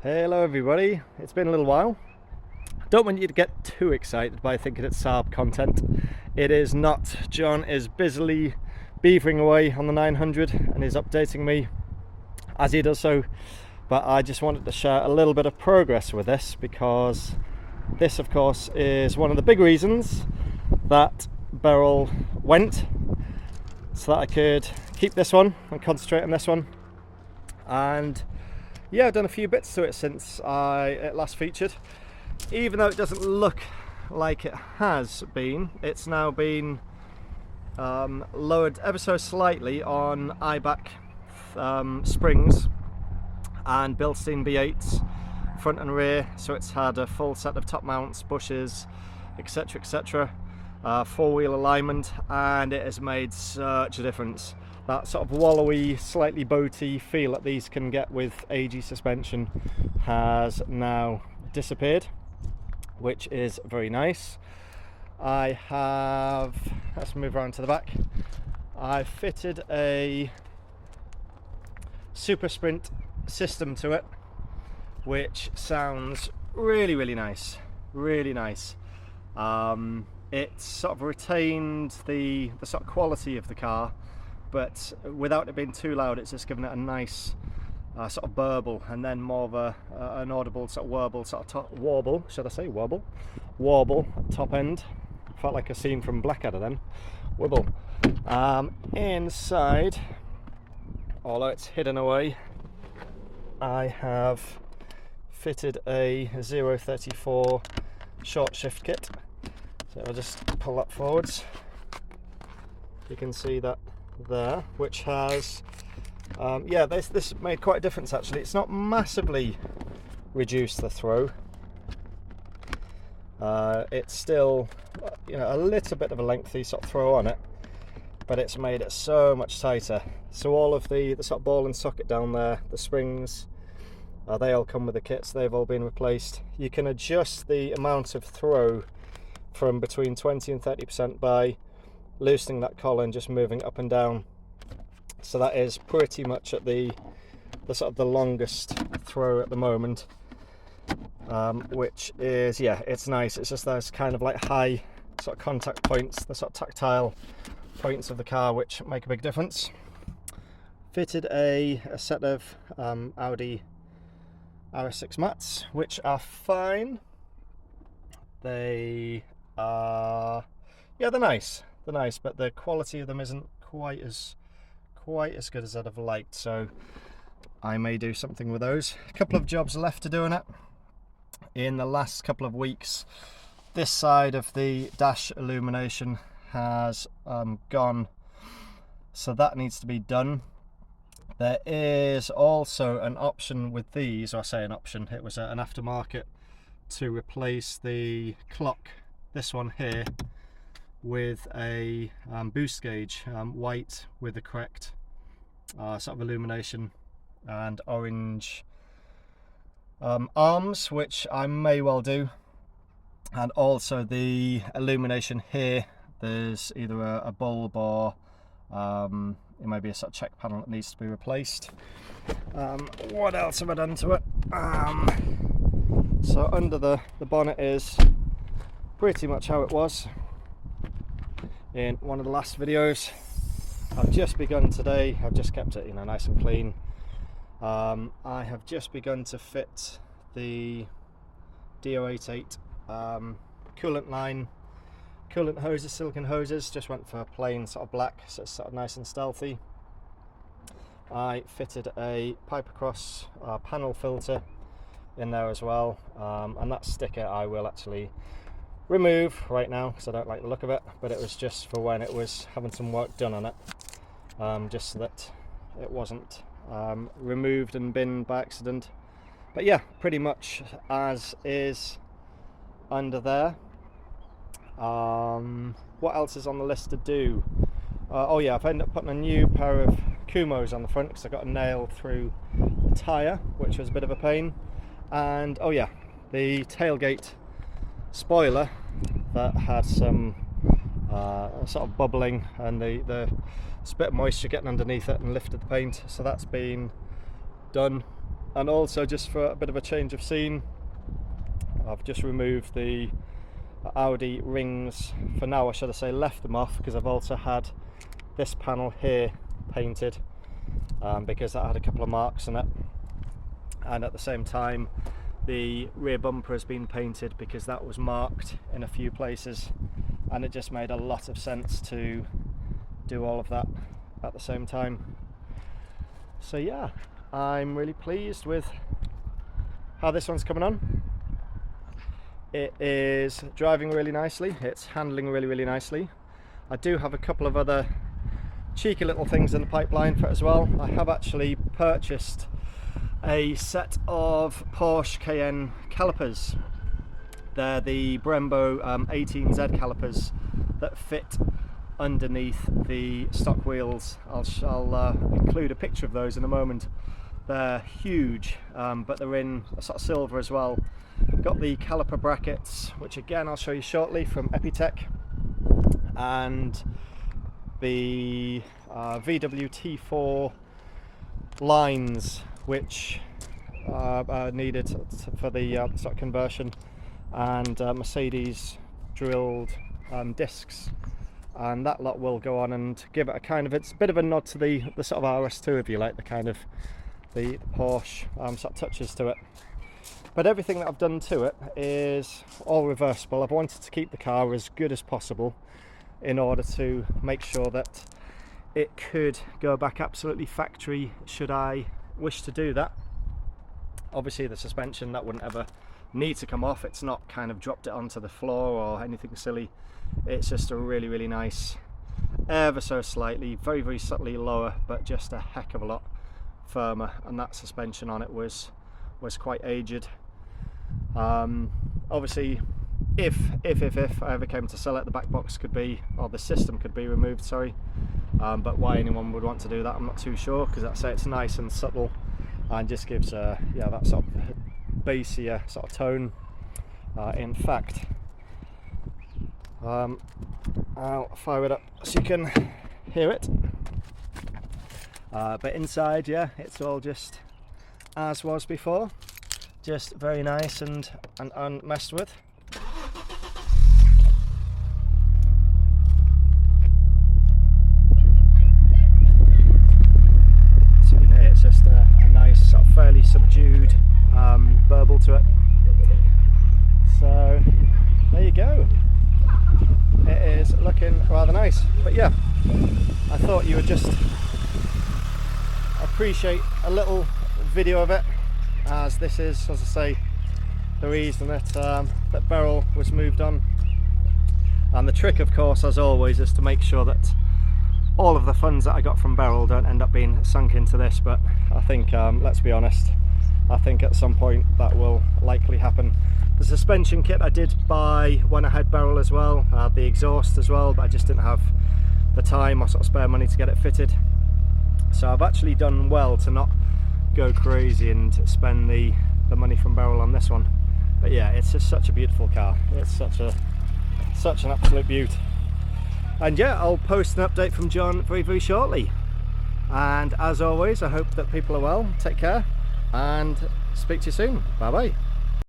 Hello everybody, it's been a little while. Don't want you to get too excited by thinking it's Saab content. It is not. John is busily beavering away on the 900 and is updating me as he does so, but I just wanted to share a little bit of progress with this, because this of course is one of the big reasons that Beryl went, so that I could keep this one and concentrate on this one. And yeah, I've done a few bits to it since it last featured. Even though it doesn't look like it has been, it's now been lowered ever so slightly on IBAC springs and Bilstein B8s front and rear, so it's had a full set of top mounts, bushes, etc, etc, four-wheel alignment, and it has made such a difference. That sort of wallowy, slightly boaty feel that these can get with AG suspension has now disappeared, which is very nice. I have, let's move around to the back, I fitted a Super Sprint system to it, which sounds really nice, really nice. It's sort of retained the sort of quality of the car, but without it being too loud, it's just given it a nice sort of burble, and then more of an audible sort of warble, warble, should I say warble? Warble top end. Felt like a scene from Blackadder then. Wibble. Inside, although it's hidden away, I have fitted a 034 short shift kit. So I'll just pull that forwards. You can see that there, which has yeah, this made quite a difference actually. It's not massively reduced the throw. It's still, you know, a little bit of a lengthy sort of throw on it, but it's made it so much tighter. So all of the sort of ball and socket down there, the springs, they all come with the kits. They've all been replaced. You can adjust the amount of throw from between 20 and 30% by loosening that collar and just moving up and down. So that is pretty much at the sort of the longest throw at the moment, which is, yeah, it's nice. It's just those kind of like high sort of contact points, the sort of tactile points of the car, which make a big difference. Fitted a set of AUDI URS6 mats, which are fine. They are, yeah, they're nice, but the quality of them isn't quite as good as I'd have liked, so I may do something with those. A couple of jobs left to do on it in the last couple of weeks. This side of the dash illumination has gone, so that needs to be done. There is also an option with these, or I say an option, it was an aftermarket, to replace the clock, this one here, with a boost gauge, white with the correct sort of illumination, and orange arms, which I may well do. And also the illumination here, there's either a bulb or it might be a sort of check panel that needs to be replaced. What else have I done to it? So under the bonnet is pretty much how it was in one of the last videos. I've just begun today, I've just kept it, you know, nice and clean. I have just begun to fit the D088 coolant line, coolant hoses, silicone hoses. Just went for plain sort of black, so it's sort of nice and stealthy. I fitted a pipe across panel filter in there as well, and that sticker I will actually remove right now because I don't like the look of it, but it was just for when it was having some work done on it, just so that it wasn't removed and binned by accident. But yeah, pretty much as is under there. What else is on the list to do? Oh yeah, I've ended up putting a new pair of Kumos on the front because I got a nail through the tyre, which was a bit of a pain. And oh yeah, the tailgate spoiler that had some sort of bubbling, and the bit of moisture getting underneath it and lifted the paint, so that's been done. And also, just for a bit of a change of scene, I've just removed the Audi rings for now, or should I say left them off, because I've also had this panel here painted because that had a couple of marks in it, and at the same time the rear bumper has been painted because that was marked in a few places, and it just made a lot of sense to do all of that at the same time. So yeah, I'm really pleased with how this one's coming on. It is driving really nicely, it's handling really nicely. I do have a couple of other cheeky little things in the pipeline for it as well. I have actually purchased a set of Porsche Cayenne calipers. They're the Brembo 18Z calipers that fit underneath the stock wheels. I'll include a picture of those in a moment. They're huge, but they're in a sort of silver as well. Got the caliper brackets, which again I'll show you shortly, from ep3, and the VWT4 lines, which are needed for the sort of conversion, and Mercedes drilled discs, and that lot will go on and give it a kind of, it's a bit of a nod to the sort of RS2, if you like, the kind of the Porsche sort of touches to it. But everything that I've done to it is all reversible. I've wanted to keep the car as good as possible in order to make sure that it could go back absolutely factory should I wish to do that. Obviously the suspension, that wouldn't ever need to come off. It's not kind of dropped it onto the floor or anything silly. It's just a really nice, ever so slightly, very subtly lower, but just a heck of a lot firmer, and that suspension on it was quite aged. Obviously if I ever came to sell it, the back box could be, or the system could be removed, sorry, but why anyone would want to do that I'm not too sure, because I'd say it's nice and subtle and just gives yeah, that sort of bassier sort of tone. In fact, I'll fire it up so you can hear it, but inside, yeah, it's all just as was before, just very nice and unmessed with. So you can hear it's just a nice sort of fairly subdued burble to it. So there you go. It is looking rather nice. But yeah, I thought you would just appreciate a little video of it, as this is, as I say, the reason that that Beryl was moved on. And the trick, of course, as always, is to make sure that all of the funds that I got from Beryl don't end up being sunk into this. But I think, let's be honest, I think at some point that will likely happen. The suspension kit I did buy when I had Beryl as well, the exhaust as well, but I just didn't have the time or sort of spare money to get it fitted. So I've actually done well to not go crazy and spend the money from Beryl on this one. But yeah, it's just such a beautiful car. It's such an absolute beaut. And yeah, I'll post an update from John very shortly. And as always, I hope that people are well. Take care and speak to you soon. Bye bye.